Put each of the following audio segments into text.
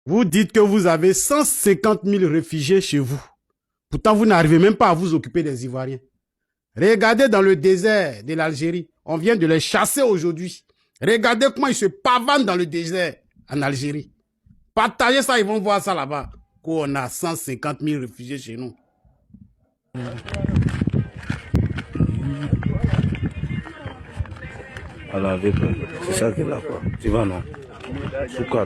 Vous dites que vous avez 150 000 réfugiés chez vous. Pourtant, vous n'arrivez même pas à vous occuper des Ivoiriens. Regardez dans le désert de l'Algérie. On vient de les chasser aujourd'hui. Regardez comment ils se pavanent dans le désert en Algérie. Partagez ça, ils vont voir ça là-bas. Qu'on a 150 000 réfugiés chez nous. Alors, c'est ça qui est là, quoi. Tu vois, non? Sous quoi?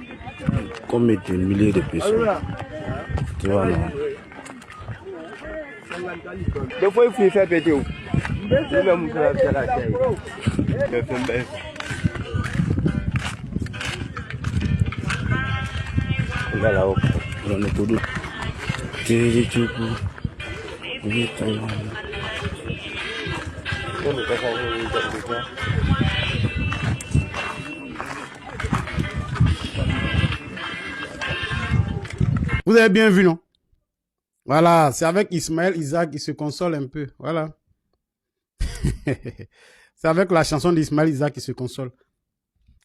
Combien de milliers de personnes? Tu vois, non? Des fois, il faut faire péter. Même faire la taille. Regarde là-haut. On est tout doux. Vous avez bien vu, non? Voilà, c'est avec Ismaël Isaac qui se console un peu. Voilà. C'est avec la chanson d'Ismaël Isaac qui se console.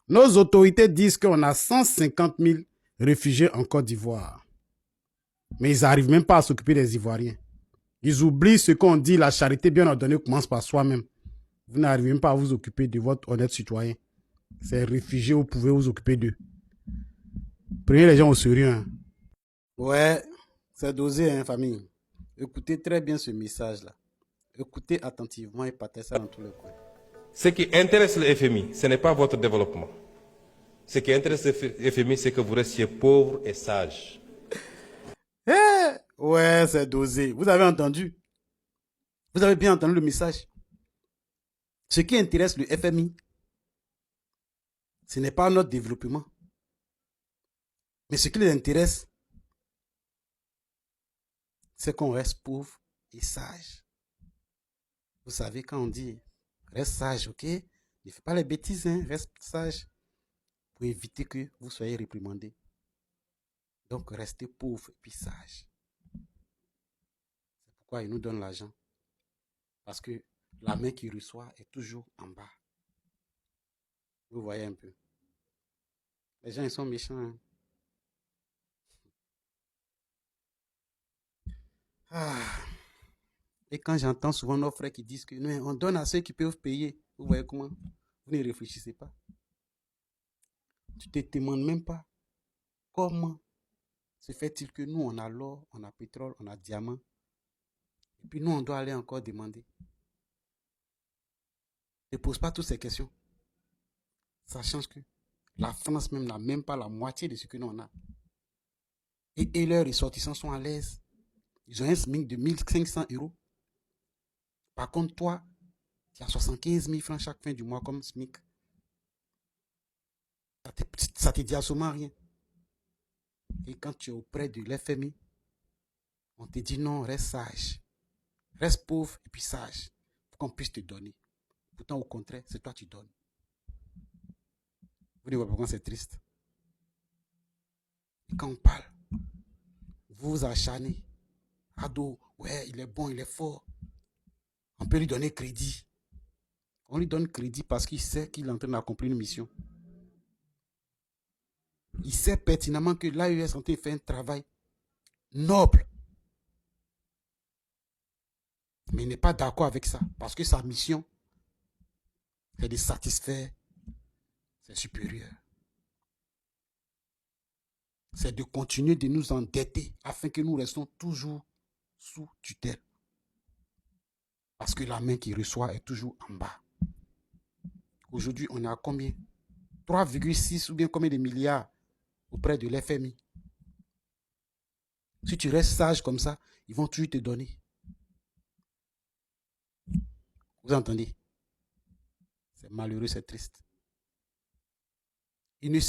Nos autorités disent qu'on a 150 000 réfugiés en Côte d'Ivoire. Mais ils n'arrivent même pas à s'occuper des Ivoiriens. Ils oublient ce qu'on dit, la charité bien ordonnée commence par soi-même. Vous n'arrivez même pas à vous occuper de votre honnête citoyen. Ces réfugiés, vous pouvez vous occuper d'eux. Prenez les gens au sérieux. Hein. Ouais, c'est dosé, hein, famille. Écoutez très bien ce message-là. Écoutez attentivement et partagez ça dans tous les coins. Ce qui intéresse le FMI, ce n'est pas votre développement. Ce qui intéresse le FMI, c'est que vous restiez pauvre et sage. Ouais, c'est dosé. Vous avez entendu? Vous avez bien entendu le message? Ce qui intéresse le FMI, ce n'est pas notre développement. Mais ce qui les intéresse, c'est qu'on reste pauvre et sage. Vous savez, quand on dit reste sage, ok? Ne fais pas les bêtises, hein? Reste sage pour éviter que vous soyez réprimandé. Donc, restez pauvre et puis sage. C'est pourquoi il nous donne l'argent. Parce que la main qui reçoit est toujours en bas. Vous voyez un peu. Les gens, ils sont méchants. Hein? Ah. Et quand j'entends souvent nos frères qui disent que non, on donne à ceux qui peuvent payer, vous voyez comment? Vous ne réfléchissez pas. Tu ne te demandes même pas comment se fait-il que nous, on a l'or, on a pétrole, on a diamant. Et puis nous, on doit aller encore demander. Ne pose pas toutes ces questions. Sachant que la France même n'a même pas la moitié de ce que nous on a. Et leurs ressortissants sont à l'aise. Ils ont un SMIC de 1500 euros. Par contre, toi, tu as 75 000 francs chaque fin du mois comme SMIC. Ça ne te dit absolument rien. Et quand tu es auprès de l'FMI, on te dit non, reste sage. Reste pauvre et puis sage. Pour qu'on puisse te donner. Pourtant, au contraire, c'est toi qui donnes. Vous ne voyez pas pourquoi c'est triste. Et quand on parle, vous vous acharnez. Ado, ouais, il est bon, il est fort. On peut lui donner crédit. On lui donne crédit parce qu'il sait qu'il est en train d'accomplir une mission. Il sait pertinemment que l'AES Santé fait un travail noble. Mais il n'est pas d'accord avec ça. Parce que sa mission, c'est de satisfaire ses supérieurs. C'est de continuer de nous endetter afin que nous restons toujours sous tutelle. Parce que la main qui reçoit est toujours en bas. Aujourd'hui, on est à combien? 3,6 ou bien combien de milliards auprès de l'FMI. Si tu restes sage comme ça, ils vont toujours te donner. Vous entendez? C'est malheureux, c'est triste. Ils ne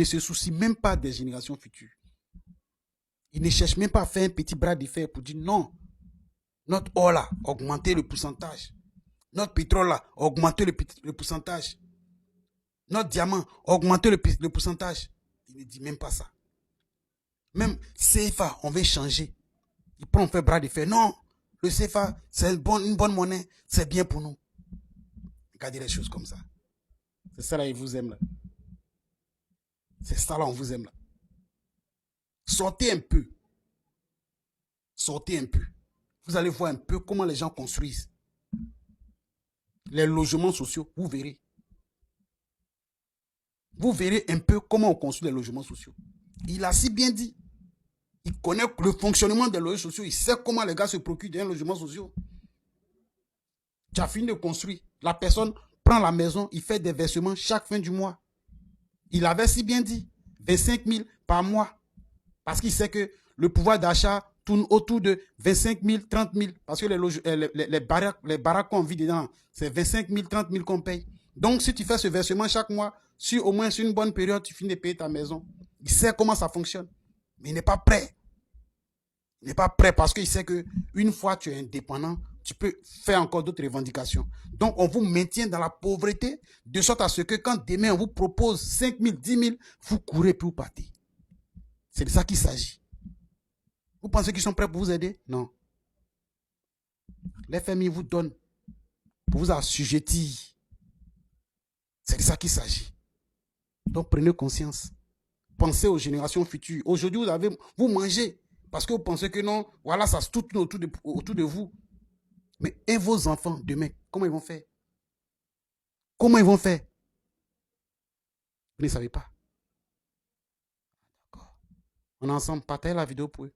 se soucient même pas des générations futures. Ils ne cherchent même pas à faire un petit bras de fer pour dire non. Notre or là, augmenter le pourcentage. Notre pétrole là, augmenter le pourcentage. Notre diamant, augmenter le pourcentage. Ils ne disent même pas ça. Même CFA, on veut changer. Ils prennent un bras de fer. Non, le CFA, c'est une bonne monnaie. C'est bien pour nous. Regardez les choses comme ça. C'est ça là, ils vous aiment là. C'est ça là, on vous aime là. Sortez un peu. Sortez un peu. Vous allez voir un peu comment les gens construisent. Les logements sociaux, vous verrez. Vous verrez un peu comment on construit les logements sociaux. Il a si bien dit. Il connaît le fonctionnement des logements sociaux. Il sait comment les gars se procurent d'un logement social. Tu as fini de construire. La personne prend la maison, il fait des versements chaque fin du mois. Il avait si bien dit 25 000 par mois. Parce qu'il sait que le pouvoir d'achat tourne autour de 25 000, 30 000. Parce que les baraques qu'on vit dedans, c'est 25 000, 30 000 qu'on paye. Donc, si tu fais ce versement chaque mois, au moins sur une bonne période, tu finis de payer ta maison. Il sait comment ça fonctionne. Mais il n'est pas prêt. Il n'est pas prêt parce qu'il sait qu'une fois tu es indépendant, tu peux faire encore d'autres revendications. Donc, on vous maintient dans la pauvreté de sorte à ce que quand demain on vous propose 5 000, 10 000, vous courez puis vous partez. C'est de ça qu'il s'agit. Vous pensez qu'ils sont prêts pour vous aider? Non. Les familles vous donnent pour vous assujettir. C'est de ça qu'il s'agit. Donc, prenez conscience. Pensez aux générations futures. Aujourd'hui, vous mangez parce que vous pensez que non, voilà, ça se tourne autour de vous. Mais et vos enfants, demain, comment ils vont faire? Comment ils vont faire? Vous ne savez pas. D'accord. On est ensemble, partagez la vidéo pour eux.